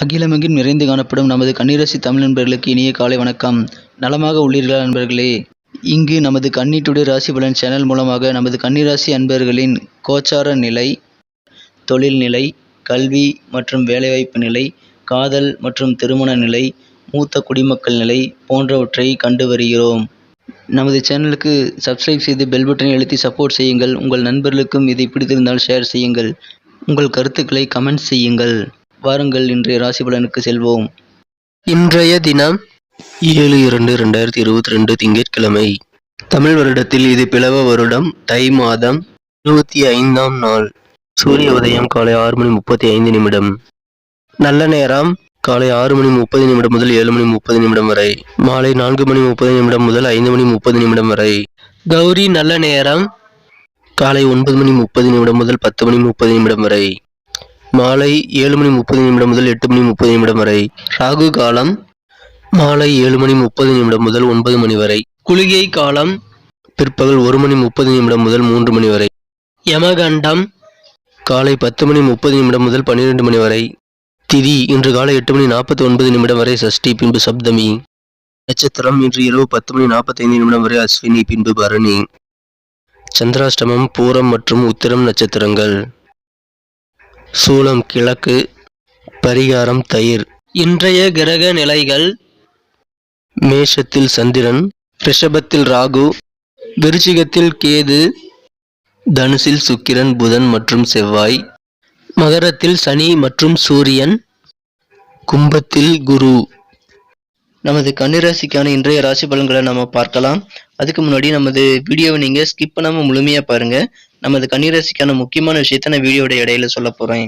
அகிலமெங்கும் நிறைந்து காணப்படும் நமது கன்னிராசி தமிழ் நண்பர்களுக்கு இனிய காலை வணக்கம். நலமாக உள்ளீர்களா நண்பர்களே? இங்கு நமது கன்னி டுடே ராசி பலன் சேனல் மூலமாக நமது கன்னிராசி அன்பர்களின் கோச்சார நிலை, தொழில் நிலை, கல்வி மற்றும் வேலைவாய்ப்பு நிலை, காதல் மற்றும் திருமண நிலை, மூத்த குடிமக்கள் நிலை போன்றவற்றை கண்டு வருகிறோம். நமது சேனலுக்கு சப்ஸ்கிரைப் செய்து பெல் பட்டனை அழுத்தி சப்போர்ட் செய்யுங்கள். உங்கள் நண்பர்களுக்கும் இதை பிடித்திருந்தால் ஷேர் செய்யுங்கள். உங்கள் கருத்துக்களை கமெண்ட் செய்யுங்கள். வாருங்கள் இன்றைய ராசி பலனுக்கு செல்வோம். இன்றைய தினம் 7/2/2022 திங்கட்கிழமை. தமிழ் வருடத்தில் இது பிளவ வருடம், தை மாதம் 25ஆம் நாள். சூரிய உதயம் காலை 6:35 நல்ல நேரம் காலை 6:30 முதல் 7:30 வரை. மாலை 4:30 முதல் 5:30 வரை. கௌரி நல்ல நேரம் காலை 9:30 முதல் 10:30 வரை. மாலை 7:30 முதல் 8:30 வரை. ராகு காலம் மாலை 7:30 முதல் 9 வரை. குளிகை காலம் பிற்பகல் 1:30 முதல் 3 வரை. யமகண்டம் காலை 10:30 முதல் 12 வரை. திதி இன்று காலை 8:49 வரை சஷ்டி, பின்பு சப்தமி. நட்சத்திரம் இன்று இரவு 10:45 வரை அஸ்வினி, பின்பு பரணி. சந்திராஷ்டமம் பூரம் மற்றும் உத்திரம் நட்சத்திரங்கள். சூலம் கிழக்கு, பரிகாரம் தயிர். இன்றைய கிரக நிலைகள்: மேஷத்தில் சந்திரன், ரிஷபத்தில் ராகு, விருச்சிகத்தில் கேது, தனுசில் சுக்கிரன், புதன் மற்றும் செவ்வாய், மகரத்தில் சனி மற்றும் சூரியன், கும்பத்தில் குரு. நமது கன்னிராசிக்கான இன்றைய ராசி பலன்களை நம்ம பார்க்கலாம். அதுக்கு முன்னாடி நமது வீடியோவை நீங்க ஸ்கிப் பண்ணாம முழுமையா பாருங்க. நமது கன்னிராசிக்கான முக்கியமான விஷயத்த நான் வீடியோட இடையில சொல்ல போறேன்.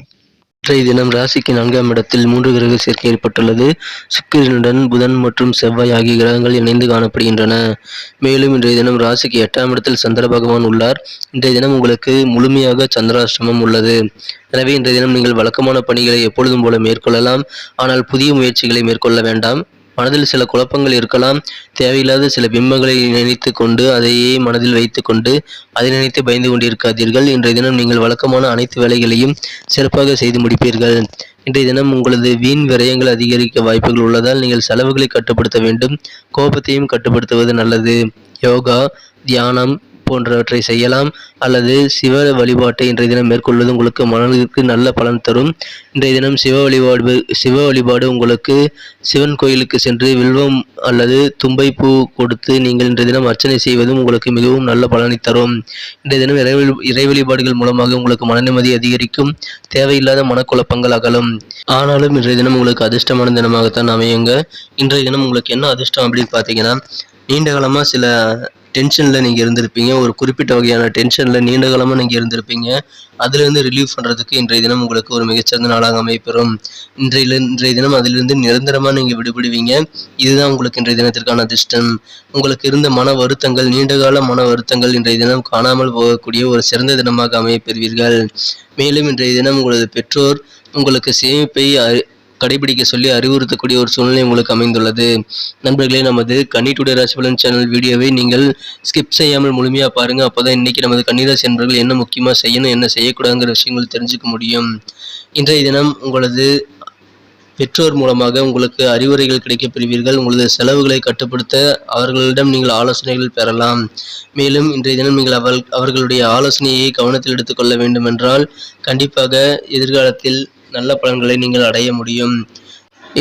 இன்றைய தினம் ராசிக்கு 4ஆம் இடத்தில் 3 கிரக சேர்க்கை ஏற்பட்டுள்ளது. சுக்கிரனுடன் புதன் மற்றும் செவ்வாய் ஆகிய கிரகங்கள் இணைந்து காணப்படுகின்றன. மேலும் இன்றைய தினம் ராசிக்கு 8ஆம் இடத்தில் சந்திர பகவான் உள்ளார். இன்றைய தினம் உங்களுக்கு முழுமையாக சந்திராஷ்டமம் உள்ளது. எனவே இன்றைய தினம் நீங்கள் வழக்கமான பணிகளை எப்பொழுதும் போல மேற்கொள்ளலாம். ஆனால் புதிய முயற்சிகளை மேற்கொள்ள வேண்டாம். மனதில் சில குழப்பங்கள் இருக்கலாம். தேவையில்லாத சில பிம்பங்களை நினைத்து கொண்டு அதையே மனதில் வைத்து கொண்டு அதை நினைத்து பயந்து கொண்டிருக்காதீர்கள். இன்றைய தினம் நீங்கள் வழக்கமான அனைத்து வேலைகளையும் சிறப்பாக செய்து முடிப்பீர்கள். இன்றைய தினம் உங்களது வீண் விரயங்கள் அதிகரிக்க வாய்ப்புகள் உள்ளதால் நீங்கள் செலவுகளை கட்டுப்படுத்த வேண்டும். கோபத்தையும் கட்டுப்படுத்துவது நல்லது. யோகா, தியானம் போன்றவற்றை செய்யலாம் அல்லது சிவ வழிபாட்டை இன்றைய தினம் மேற்கொள்வது உங்களுக்கு மனதிற்கு நல்ல பலன் தரும். இன்றைய தினம் சிவ வழிபாடு உங்களுக்கு சிவன் கோயிலுக்கு சென்று வில்வம் அல்லது தும்பை பூ கொடுத்து நீங்கள் இன்றைய தினம் அர்ச்சனை செய்வதும் உங்களுக்கு மிகவும் நல்ல பலனை தரும். இன்றைய தினம் இறை வழிபாடுகள் மூலமாக உங்களுக்கு மன நிம்மதி அதிகரிக்கும். தேவையில்லாத மனக்குழப்பங்கள் அகலும். ஆனாலும் இன்றைய தினம் உங்களுக்கு அதிர்ஷ்டமான தினமாகத்தான் அமையுங்க. இன்றைய தினம் உங்களுக்கு என்ன அதிர்ஷ்டம் அப்படின்னு பார்த்தீங்கன்னா, நீண்ட காலமாக சில டென்ஷனில் நீங்கள் இருந்திருப்பீங்க. ஒரு குறிப்பிட்ட வகையான டென்ஷனில் நீண்ட காலமாக நீங்கள் இருந்திருப்பீங்க. அதிலிருந்து ரிலீஃப் பண்ணுறதுக்கு இன்றைய தினம் உங்களுக்கு ஒரு மிகச்சிறந்த நாளாக அமைப்பெறும். இன்றைய தினம் அதிலிருந்து நிரந்தரமாக நீங்கள் விடுபடுவீங்க. இதுதான் உங்களுக்கு இன்றைய தினத்திற்கான அதிர்ஷ்டம். உங்களுக்கு இருந்த மன வருத்தங்கள், நீண்டகால மன வருத்தங்கள் இன்றைய தினம் காணாமல் போகக்கூடிய ஒரு சிறந்த தினமாக அமைப்பெறுவீர்கள். மேலும் இன்றைய தினம் உங்களது பெற்றோர் உங்களுக்கு சேமிப்பை கடைபிடிக்க சொல்லி அறிவுறுத்தக்கூடிய ஒரு சூழ்நிலை உங்களுக்கு அமைந்துள்ளது. நண்பர்களே, நமது கன்னி டுடே ராசி பலன் சேனல் வீடியோவை நீங்கள் ஸ்கிப் செய்யாமல் முழுமையாக பாருங்கள். அப்போதான் இன்னைக்கு நமது கன்னிராசி நண்பர்கள் என்ன முக்கியமாக செய்யணும், என்ன செய்யக்கூடாதுங்கிற விஷயங்கள் தெரிஞ்சுக்க முடியும். இன்றைய தினம் உங்களது பெற்றோர் மூலமாக உங்களுக்கு அறிவுரைகள் கிடைக்கப் பெறுவீர்கள். உங்களது செலவுகளை கட்டுப்படுத்த அவர்களிடம் நீங்கள் ஆலோசனைகள் பெறலாம். மேலும் இன்றைய தினம் நீங்கள் அவர்களுடைய ஆலோசனையை கவனத்தில் எடுத்துக்கொள்ள வேண்டும் என்றால் கண்டிப்பாக எதிர்காலத்தில் நல்ல பலன்களை நீங்கள் அடைய முடியும்.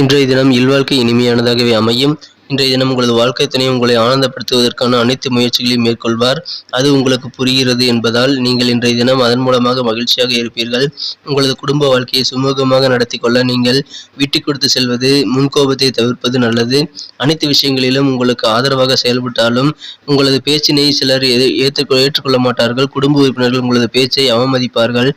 இன்றைய தினம் இல்வாழ்க்கை இனிமையானதாகவே அமையும். இன்றைய தினம் உங்களது வாழ்க்கை துணை உங்களை ஆனந்தப்படுத்துவதற்கான அனைத்து முயற்சிகளையும் மேற்கொள்வார். அது உங்களுக்கு புரிகிறது என்பதால் நீங்கள் இன்றைய தினம் அதன் மூலமாக மகிழ்ச்சியாக இருப்பீர்கள். உங்களது குடும்ப வாழ்க்கையை சுமூகமாக நடத்தி கொள்ள நீங்கள் விட்டு கொடுத்து செல்வது, முன்கோபத்தை தவிர்ப்பது நல்லது. அனைத்து விஷயங்களிலும் உங்களுக்கு ஆதரவாக செயல்பட்டாலும் உங்களது பேச்சினை சிலர் ஏற்றுக்கொள்ள மாட்டார்கள். குடும்ப உறுப்பினர்கள் உங்களது பேச்சை அவமதிப்பார்கள்.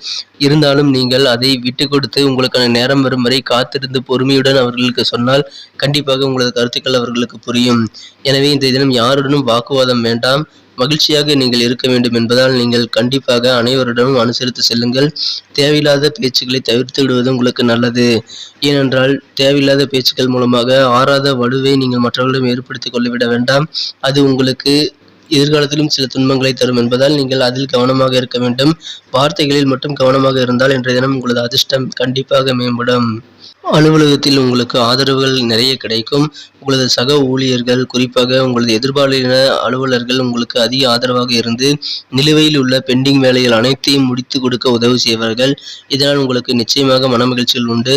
இருந்தாலும் நீங்கள் அதை விட்டு கொடுத்து உங்களுக்கான நேரம் வரும் வரை காத்திருந்து பொறுமையுடன் அவர்களுக்கு சொன்னால் கண்டிப்பாக உங்களது கருத்துக்கள் அவர்களுக்கு புரியும். எனவே இன்றைய தினம் யாருடனும் வாக்குவாதம் வேண்டாம். மகிழ்ச்சியாக நீங்கள் இருக்க வேண்டும் என்பதால் நீங்கள் கண்டிப்பாக அனைவரிடமும் அனுசரித்து செல்லுங்கள். தேவையில்லாத பேச்சுக்களை தவிர்த்து விடுவது உங்களுக்கு நல்லது. ஏனென்றால் தேவையில்லாத பேச்சுக்கள் மூலமாக ஆறாத வலுவை நீங்கள் மற்றவர்களிடம் ஏற்படுத்திக் கொள்ளவிட வேண்டாம். அது உங்களுக்கு எதிர்காலத்திலும் சில துன்பங்களை தரும் என்பதால் நீங்கள் அதில் கவனமாக இருக்க வேண்டும். வார்த்தைகளில் மட்டும் கவனமாக இருந்தால் இன்றைய தினம் உங்களது அதிர்ஷ்டம் கண்டிப்பாக மேம்படும். அலுவலகத்தில் உங்களுக்கு ஆதரவுகள் நிறைய கிடைக்கும். உங்களது சக ஊழியர்கள், குறிப்பாக உங்களது எதிர்பாலின அலுவலர்கள் உங்களுக்கு அதிக ஆதரவாக இருந்து நிலுவையில் உள்ள பெண்டிங் வேலைகள் அனைத்தையும் முடித்து கொடுக்க உதவி செய்வார்கள். இதனால் உங்களுக்கு நிச்சயமாக மனமகிழ்ச்சிகள் உண்டு.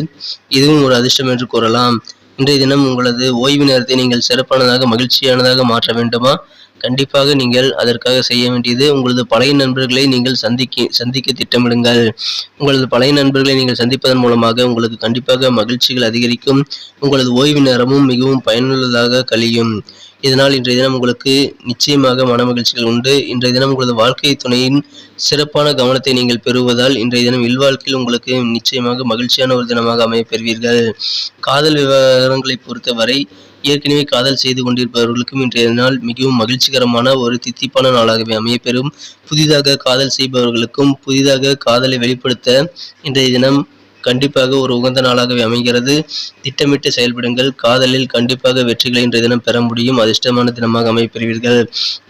இதுவும் ஒரு அதிர்ஷ்டம் என்று கூறலாம். இன்றைய தினம் உங்களது ஓய்வு நேரத்தை நீங்கள் சிறப்பானதாக மகிழ்ச்சியானதாக மாற்ற வேண்டுமா? கண்டிப்பாக நீங்கள் அதற்காக செய்ய வேண்டியது உங்களது பழைய நண்பர்களை நீங்கள் சந்திக்க திட்டமிடுங்கள். உங்களது பழைய நண்பர்களை நீங்கள் சந்திப்பதன் மூலமாக உங்களுக்கு கண்டிப்பாக மகிழ்ச்சிகள் அதிகரிக்கும். உங்களது ஓய்வு நேரமும் மிகவும் பயனுள்ளதாக கழியும். இதனால் இன்றைய தினம் உங்களுக்கு நிச்சயமாக மனமகிழ்ச்சிகள் உண்டு. இன்றைய தினம் உங்களது வாழ்க்கை துணையின் சிறப்பான கவனத்தை நீங்கள் பெறுவதால் இன்றைய தினம் இல்வாழ்க்கையில் உங்களுக்கு நிச்சயமாக மகிழ்ச்சியான ஒரு தினமாக அமையப் பெறுவீர்கள். காதல் விவகாரங்களை பொறுத்தவரை ஏற்கனவே காதல் செய்து கொண்டிருப்பவர்களுக்கும் இன்றைய நாள் மிகவும் மகிழ்ச்சிகரமான ஒரு தித்திப்பான நாளாகவே அமையப்பெறும். புதிதாக காதல் செய்பவர்களுக்கும் புதிதாக காதலை வெளிப்படுத்த இன்றைய தினம் கண்டிப்பாக ஒரு உகந்த நாளாகவே அமைகிறது. திட்டமிட்டு செயல்படுங்கள். காதலில் கண்டிப்பாக வெற்றிகளை இன்றைய தினம் பெற முடியும். அதிர்ஷ்டமான தினமாக அமைப்பெறுவீர்கள்.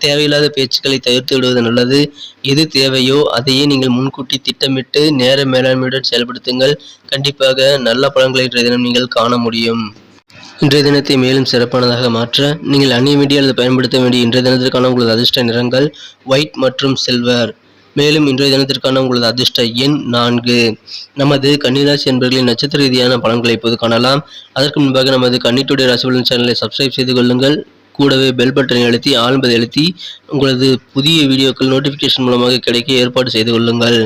தேவையில்லாத பேச்சுக்களை தவிர்த்து விடுவது நல்லது. எது தேவையோ அதையே நீங்கள் முன்கூட்டி திட்டமிட்டு நேர மேலாண்மையுடன் செயல்படுத்துங்கள். கண்டிப்பாக நல்ல பலன்களை இன்றைய தினம் நீங்கள் காண முடியும். இன்றைய தினத்தை மேலும் சிறப்பானதாக மாற்ற நீங்கள் அந்நிய மீடியா அல்லது பயன்படுத்த வேண்டிய இன்றைய தினத்திற்கான உங்களது அதிர்ஷ்ட நிறங்கள் ஒயிட் மற்றும் சில்வர். மேலும் இன்றைய தினத்திற்கான உங்களது அதிர்ஷ்ட எண் 4. நமது கன்னிராசி என்பவர்களின் நட்சத்திர ரீதியான பலன்களை இப்போது காணலாம். அதற்கு முன்பாக நமது கன்னி டுடே ராசி பலன் சேனலை சப்ஸ்கிரைப் செய்து கொள்ளுங்கள். கூடவே பெல் பட்டனை அழுத்தி ஆல் அழுத்தி உங்களது புதிய வீடியோக்கள் நோட்டிஃபிகேஷன் மூலமாக கிடைக்க ஏற்பாடு செய்து கொள்ளுங்கள்.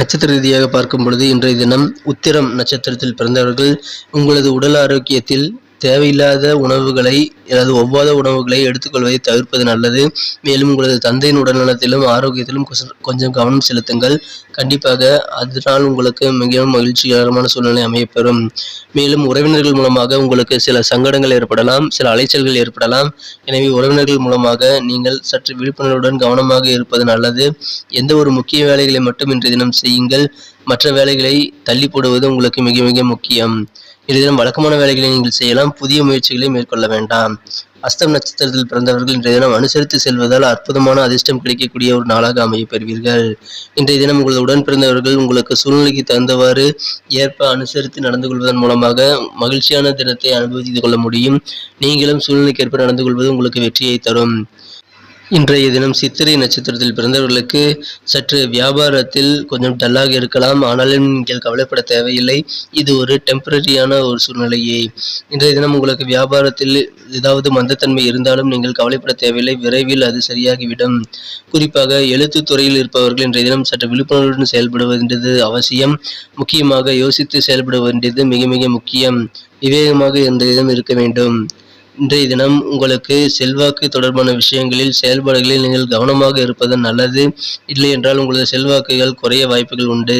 நட்சத்திர ரீதியாக பார்க்கும் பொழுது இன்றைய தினம் உத்திரம் நட்சத்திரத்தில் பிறந்தவர்கள் உங்களது உடல் ஆரோக்கியத்தில் தேவையில்லாத உணவுகளை அல்லது ஒவ்வாத உணவுகளை எடுத்துக்கொள்வதை தவிர்ப்பது நல்லது. மேலும் உங்களது தந்தையின் உடல்நலத்திலும் ஆரோக்கியத்திலும் கொஞ்சம் கவனம் செலுத்துங்கள். கண்டிப்பாக அதனால் உங்களுக்கு மிகவும் மகிழ்ச்சிகரமான சூழ்நிலை அமையப்பெறும். மேலும் உறவினர்கள் மூலமாக உங்களுக்கு சில சங்கடங்கள் ஏற்படலாம், சில அலைச்சல்கள் ஏற்படலாம். எனவே உறவினர்கள் மூலமாக நீங்கள் சற்று விழிப்புணர்வுடன் கவனமாக இருப்பது நல்லது. எந்த ஒரு முக்கிய வேலைகளை மட்டும் இன்றைய தினம் செய்யுங்கள். மற்ற வேலைகளை தள்ளி போடுவது உங்களுக்கு மிக மிக முக்கியம். இன்றைய தினம் வழக்கமான வேலைகளை நீங்கள் செய்யலாம். புதிய முயற்சிகளை மேற்கொள்ள வேண்டாம். அஸ்தம் நட்சத்திரத்தில் பிறந்தவர்கள் இன்றைய தினம் அனுசரித்து செல்வதால் அற்புதமான அதிர்ஷ்டம் கிடைக்கக்கூடிய ஒரு நாளாக அமையப் பெறுவீர்கள். இன்றைய தினம் உங்களது உடன் பிறந்தவர்கள் உங்களுக்கு சூழ்நிலைக்கு தகுந்தவாறு ஏற்ப அனுசரித்து நடந்து கொள்வதன் மூலமாக மகிழ்ச்சியான தினத்தை அனுபவித்துக் கொள்ள முடியும். நீங்களும் சூழ்நிலைக்கு ஏற்ப நடந்து கொள்வது உங்களுக்கு வெற்றியை தரும். இன்றைய தினம் சித்திரை நட்சத்திரத்தில் பிறந்தவர்களுக்கு சற்று வியாபாரத்தில் கொஞ்சம் டல்லாக இருக்கலாம். ஆனாலும் நீங்கள் கவலைப்பட தேவையில்லை. இது ஒரு டெம்பரரியான ஒரு சூழ்நிலையே. இன்றைய தினம் உங்களுக்கு வியாபாரத்தில் ஏதாவது மந்தத்தன்மை இருந்தாலும் நீங்கள் கவலைப்பட தேவையில்லை. விரைவில் அது சரியாகிவிடும். குறிப்பாக எழுத்து துறையில் இருப்பவர்கள் இன்றைய தினம் சற்று விழிப்புணர்வுடன் செயல்பட வேண்டியது அவசியம். முக்கியமாக யோசித்து செயல்பட வேண்டியது மிக மிக முக்கியம். விவேகமாக இன்றைய தினம் இருக்க வேண்டும். இன்றைய தினம் உங்களுக்கு செல்வாக்கு தொடர்பான விஷயங்களில் செயல்பாடுகளில் நீங்கள் கவனமாக இருப்பது நல்லது. இல்லை என்றால் உங்களது செல்வாக்குகள் குறைய வாய்ப்புகள் உண்டு.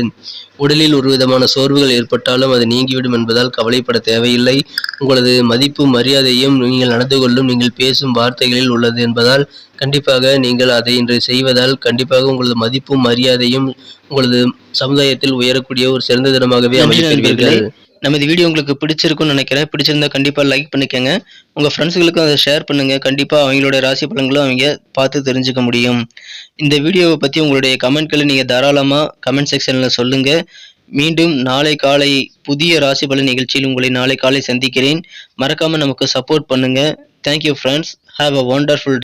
உடலில் ஒரு விதமான சோர்வுகள் ஏற்பட்டாலும் அது நீங்கிவிடும் என்பதால் கவலைப்பட தேவையில்லை. உங்களது மதிப்பு மரியாதையும் நீங்கள் நடந்து கொள்ளும் நீங்கள் பேசும் வார்த்தைகளில் உள்ளது என்பதால் கண்டிப்பாக நீங்கள் அதை இன்று செய்வதால் கண்டிப்பாக உங்களது மதிப்பும் மரியாதையும் உங்களது சமுதாயத்தில் உயரக்கூடிய ஒரு சிறந்த தினமாகவே அமைப்பீர்கள். நமது வீடியோ உங்களுக்கு பிடிச்சிருக்கும்னு நினைக்கிறேன். பிடிச்சிருந்தா கண்டிப்பாக லைக் பண்ணிக்கோங்க. உங்கள் ஃப்ரெண்ட்ஸுகளுக்கும் அதை ஷேர் பண்ணுங்கள். கண்டிப்பாக அவங்களோட ராசி பலன்களும் அவங்க பார்த்து தெரிஞ்சுக்க முடியும். இந்த வீடியோவை பற்றி உங்களுடைய கமெண்ட்களை நீங்கள் தாராளமாக கமெண்ட் செக்ஷனில் சொல்லுங்கள். மீண்டும் நாளை காலை புதிய ராசி பலன் நிகழ்ச்சியில் உங்களை நாளை காலை சந்திக்கிறேன். மறக்காமல் நமக்கு சப்போர்ட் பண்ணுங்கள். Thank you friends. Have a wonderful